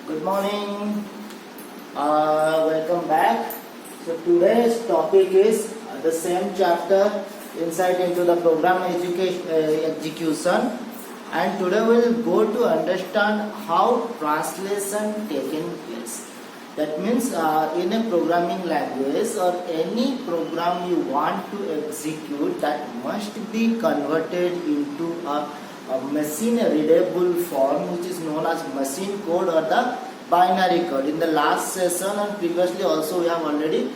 Good morning. Welcome back. So today's topic is the same chapter, insight into the program execution, and today we will go to understand how translation taken place. That means in a programming language or any program you want to execute, that must be converted into a machine readable form, which is known as machine code or the binary code. In the last session and previously also we have already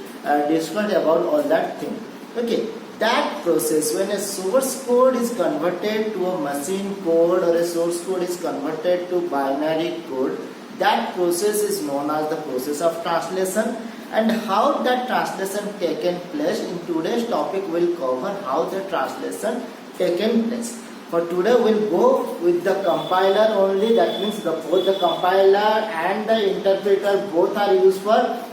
discussed about all that thing. Okay, that process, when a source code is converted to a machine code or a source code is converted to binary code, that process is known as the process of translation. And how that translation taken place, in today's topic will cover how the translation taken place. For today we'll go with the compiler only. That means both the compiler and the interpreter both are used for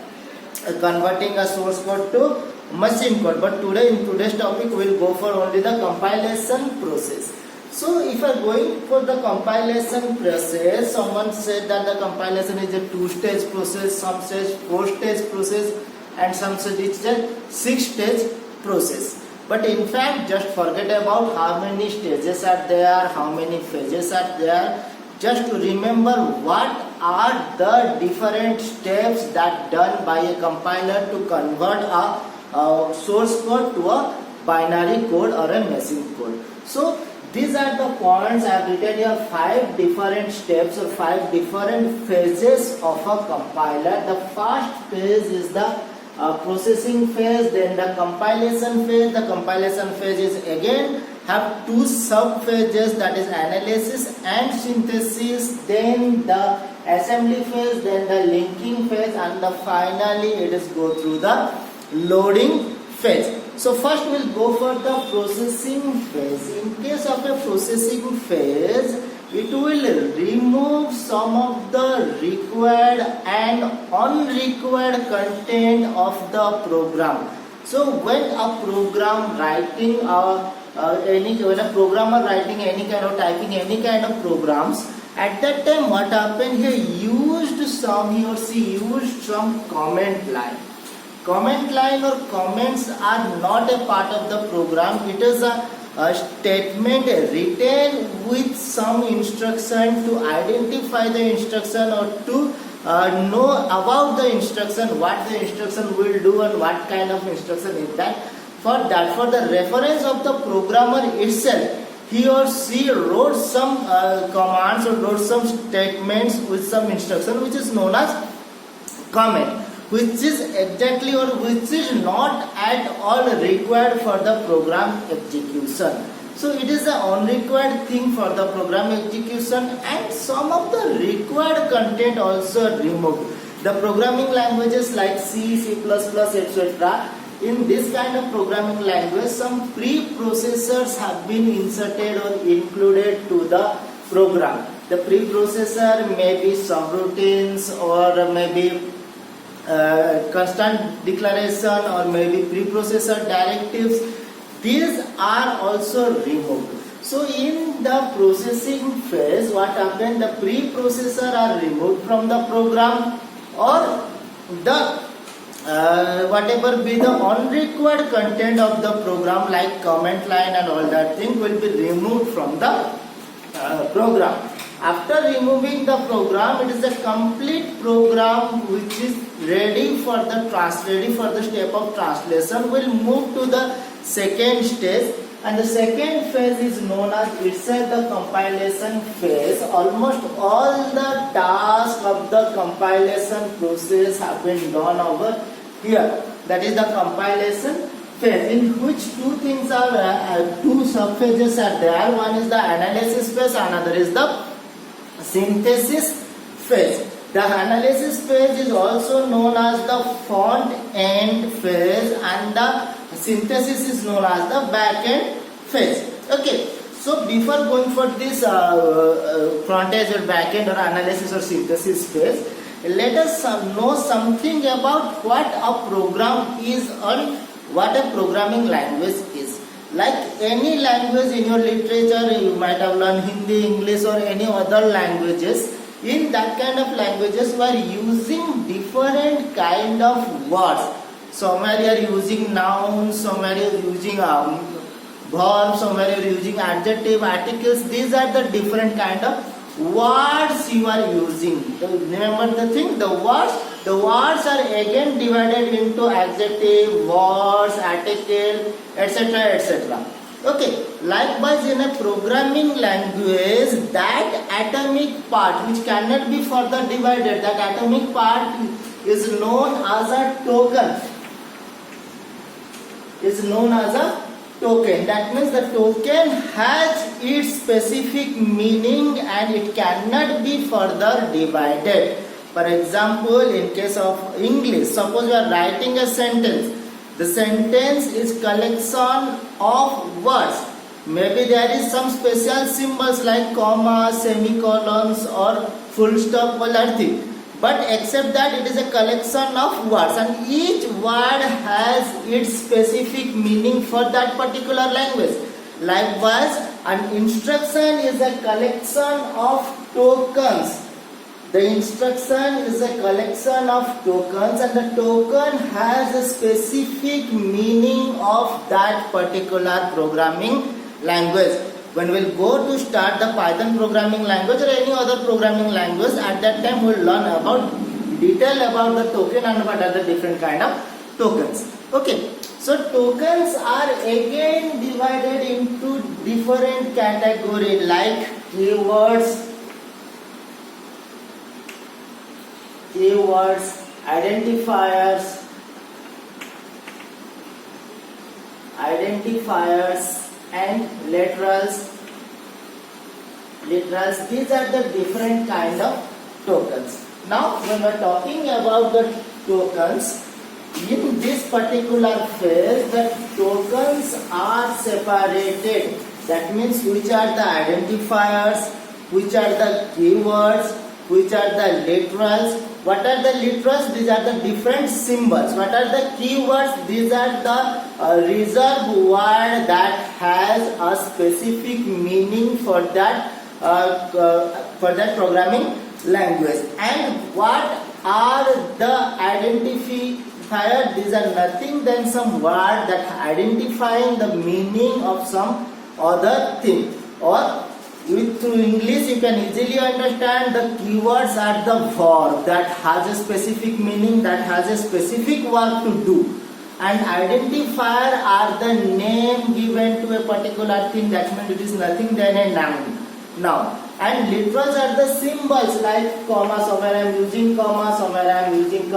converting a source code to machine code. But today in today's topic we'll go for only the compilation process. So if I going for the compilation process, someone said that the compilation is a two-stage process, some says four-stage process, and some said it's a six-stage process. But in fact, just forget about how many stages are there, how many phases are there. Just to remember what are the different steps that done by a compiler to convert a source code to a binary code or a machine code. So these are the points I have written here, 5 different steps or 5 different phases of a compiler. The first phase is the processing phase, then the compilation phase. The compilation phase is again have 2 sub phases, that is analysis and synthesis, then the assembly phase, then the linking phase, and finally it is go through the loading phase. So first we'll go for the processing phase. In case of a processing phase, it will remove some of the required and unrequired content of the program. So when a program writing when a programmer writing any kind of typing any kind of programs, at that time what happened, he or she used some comment line. Comment line or comments are not a part of the program. It is a statement written with some instruction to identify the instruction or to know about the instruction, what the instruction will do and what kind of instruction is that. For the reference of the programmer itself, he or she wrote some commands or wrote some statements with some instruction, which is known as comment, which is exactly or which is not at all required for the program execution. So it is an unrequired thing for the program execution, and some of the required content also removed. The programming languages like C, C++, etc. In this kind of programming language, some preprocessors have been inserted or included to the program. The preprocessor may be subroutines or maybe constant declaration or maybe preprocessor directives. These are also removed. So in the processing phase, what happened, the preprocessor are removed from the program, or the whatever be the unrequired content of the program like comment line and all that thing will be removed from the program. After removing the program, it is a complete program which is ready for the step of translation. We'll move to the second stage, and the second phase is known as itself the compilation phase. Almost all the tasks of the compilation process have been done over here. That is the compilation phase, in which two sub phases are there. One is the analysis phase, another is the synthesis phase. The analysis phase is also known as the front end phase, and the synthesis is known as the back end phase. Okay, so before going for this front end or back end or analysis or synthesis phase, let us know something about what a program is and what a programming language is. Like any language in your literature, you might have learned Hindi, English or any other languages. In that kind of languages, we are using different kind of words. Somewhere you are using nouns, somewhere you are using verbs, somewhere you are using adjective, articles. These are the different kind of words you are using. Remember the thing, the words are again divided into adjective, words, article, etc., etc. Okay, likewise in a programming language, that atomic part which cannot be further divided, that atomic part is known as a token. That means the token has its specific meaning and it cannot be further divided. For example, in case of English, suppose you are writing a sentence. The sentence is collection of words. Maybe there is some special symbols like comma, semicolons or full stop or anything. But except that it is a collection of words and each word has its specific meaning for that particular language. Likewise, an instruction is a collection of tokens. The instruction is a collection of tokens and the token has a specific meaning of that particular programming language. When we will go to start the Python programming language or any other programming language, at that time we will learn about detail about the token and what are the different kind of tokens. Okay, so tokens are again divided into different categories like keywords, identifiers and literals. These are the different kind of tokens. Now when we are talking about the tokens, in this particular phase the tokens are separated. That means which are the identifiers, which are the keywords, which are the literals. What are the literals? These are the different symbols. What are the keywords? These are the reserved word that has a specific meaning for that programming language. And what are the identifiers? These are nothing than some word that identifying the meaning of some other thing. Or through English you can easily understand the keywords are the verb that has a specific meaning, that has a specific work to do. And identifier are the name given to a particular thing, that means it is nothing than a noun. And literals are the symbols like comma, somewhere I am using comma, somewhere I am using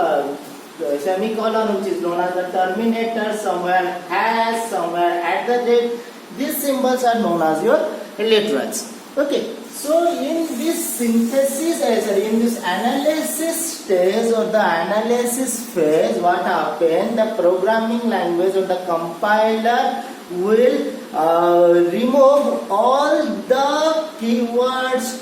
semicolon which is known as the terminator, somewhere has, somewhere at the rate. These symbols are known as your literals. Okay, so in this synthesis, in this analysis stage or the analysis phase, what happens? The programming language or the compiler will remove all the keywords,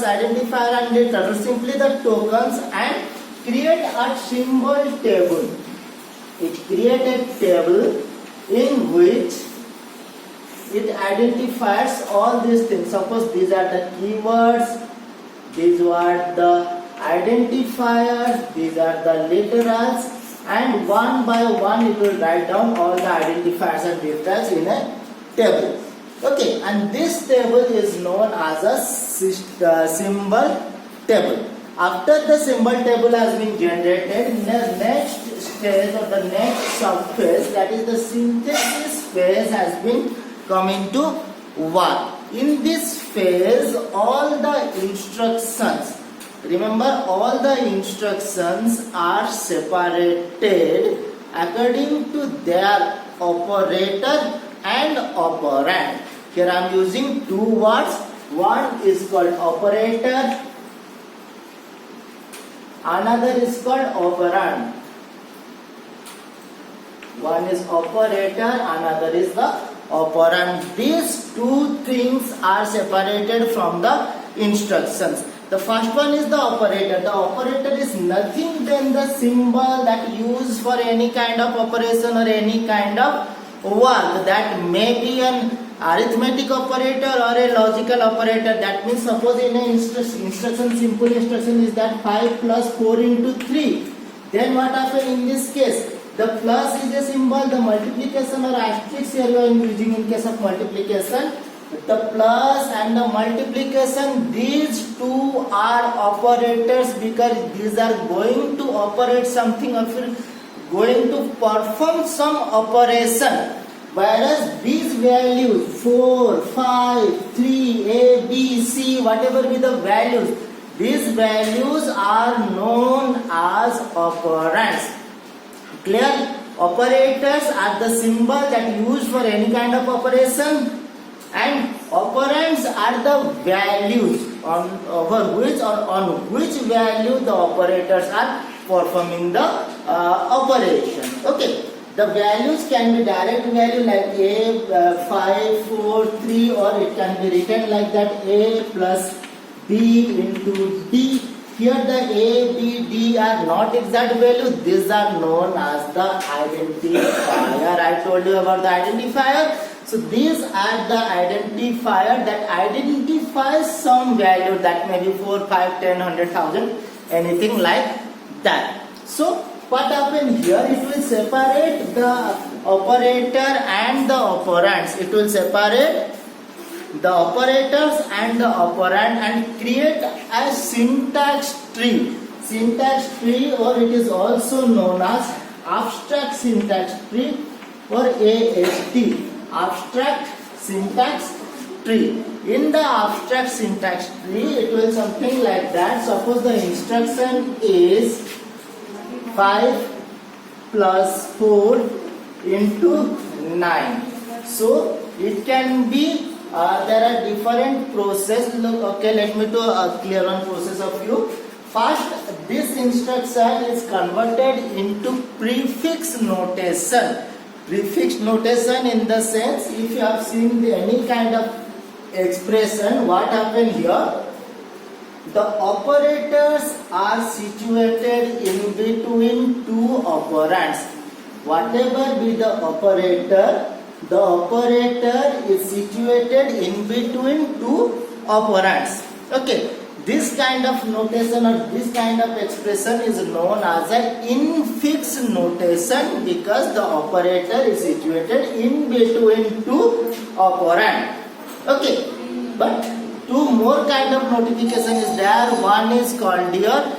identifier and literals, simply the tokens, and create a symbol table. It creates a table in which it identifies all these things. Suppose these are the keywords, these are the identifiers, these are the literals, and one by one it will write down all the identifiers and literals in a table. Okay, and this table is known as a symbol table. After the symbol table has been generated, in the next stage or the next subphase, that is the synthesis phase, has been coming to work. In this phase, all the instructions, remember, all the instructions are separated according to their operator and operand. Here I am using two words. One is called operator, another is called operand. One is operator, another is the operand. These two things are separated from the instructions. The first one is the operator. The operator is nothing than the symbol that used for any kind of operation or any kind of work. That may be an arithmetic operator or a logical operator. That means suppose in a instruction, simple instruction is that 5 plus 4 into 3. Then what happen in this case? The plus is a symbol, the multiplication or asterisk here you are using in case of multiplication. The plus and the multiplication, these two are operators because these are going to operate something or going to perform some operation. Whereas these values 4, 5, 3, A, B, C, whatever be the values, these values are known as operands. Clear? Operators are the symbol that used for any kind of operation, and operands are the values on which value the operators are performing the operation. Okay. The values can be direct value like A, 5, 4, 3, or it can be written like that A plus B into D. Here the A, B, D are not exact value. These are known as the identifier. I told you about the identifier. So these are the identifier that identifies some value, that may be 4, 5, 10, 100,000, anything like that. So what happened here? It will separate the operator and the operands. It will separate the operators and the operand and create a syntax tree. Syntax tree, or it is also known as abstract syntax tree or AST. Abstract syntax tree. In the abstract syntax tree, it will something like that. Suppose the instruction is 5 plus 4 into 9. So it can be there are different process. Look, okay, let me do a clear on process of you. First, this instruction is converted into prefix notation. Prefix notation in the sense, if you have seen any kind of expression, what happened here? The operators are situated in between two operands. Whatever be the operator is situated in between two operands. Okay, this kind of notation or this kind of expression is known as an infix notation because the operator is situated in between two operands. Okay, but two more kind of notification is there. One is called your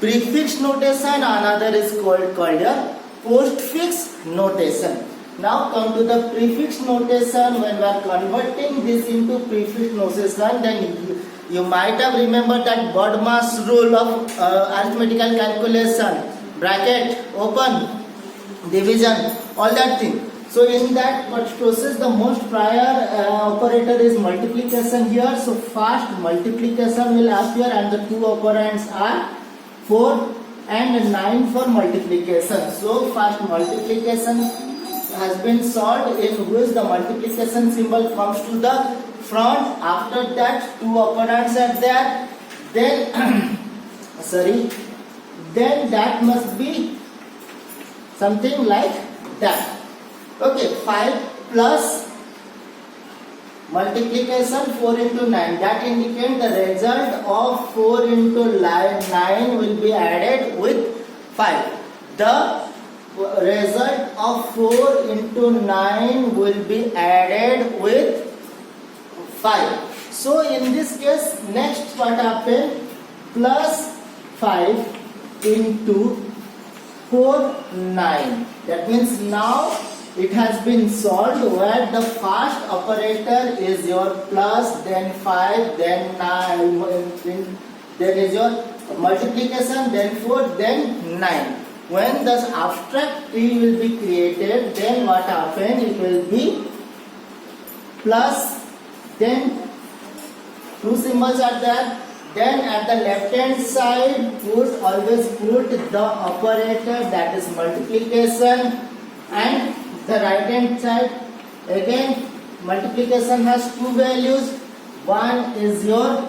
prefix notation, another is called your postfix notation. Now come to the prefix notation. When we are converting this into prefix notation, then you might have remembered that BODMAS rule of arithmetical calculation, bracket, open, division, all that thing. So in that process, the most prior operator is multiplication here. So first multiplication will appear and the two operands are 4 and 9 for multiplication. So first multiplication has been solved, in which the multiplication symbol comes to the front. After that, two operands are there. Then then that must be something like that. Okay, 5 plus multiplication 4 into 9. That indicates the result of 4 into 9 will be added with 5. The result of 4 into 9 will be added with 5. So in this case, next what happened? Plus 5 into 4, 9. That means now it has been solved where the first operator is your plus, then 5, then 9, then is your multiplication, then 4, then 9. When the abstract tree will be created, then what happens? It will be plus, then two symbols are there. Then at the left hand side, always put the operator, that is multiplication, and the right hand side again multiplication has two values. One is your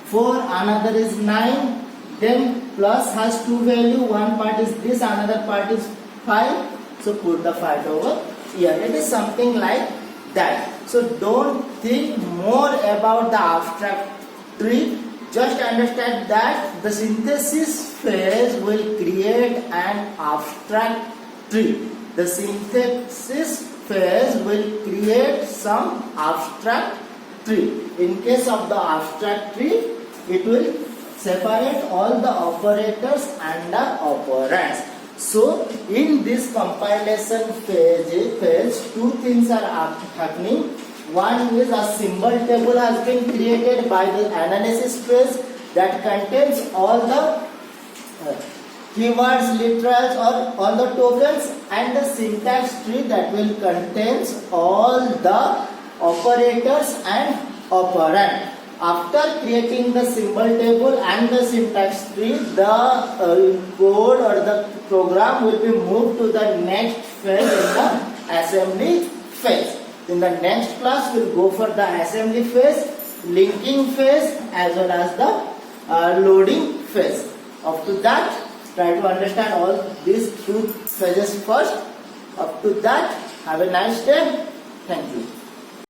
4, another is 9. Then plus has two values. One part is this, another part is 5. So put the 5 over here. It is something like that. So don't think more about the abstract tree. Just understand that the synthesis phase will create an abstract tree. The synthesis phase will create some abstract tree. In case of the abstract tree, it will separate all the operators and the operands. So in this compilation phase, two things are happening. One is a symbol table has been created by the analysis phase that contains all the keywords, literals or all the tokens, and the syntax tree that will contains all the operators and operand. After creating the symbol table and the syntax tree, the code or the program will be moved to the next phase in the assembly phase. In the next class, we will go for the assembly phase, linking phase as well as the loading phase. Up to that, try to understand all these two phases first. Up to that, have a nice day. Thank you.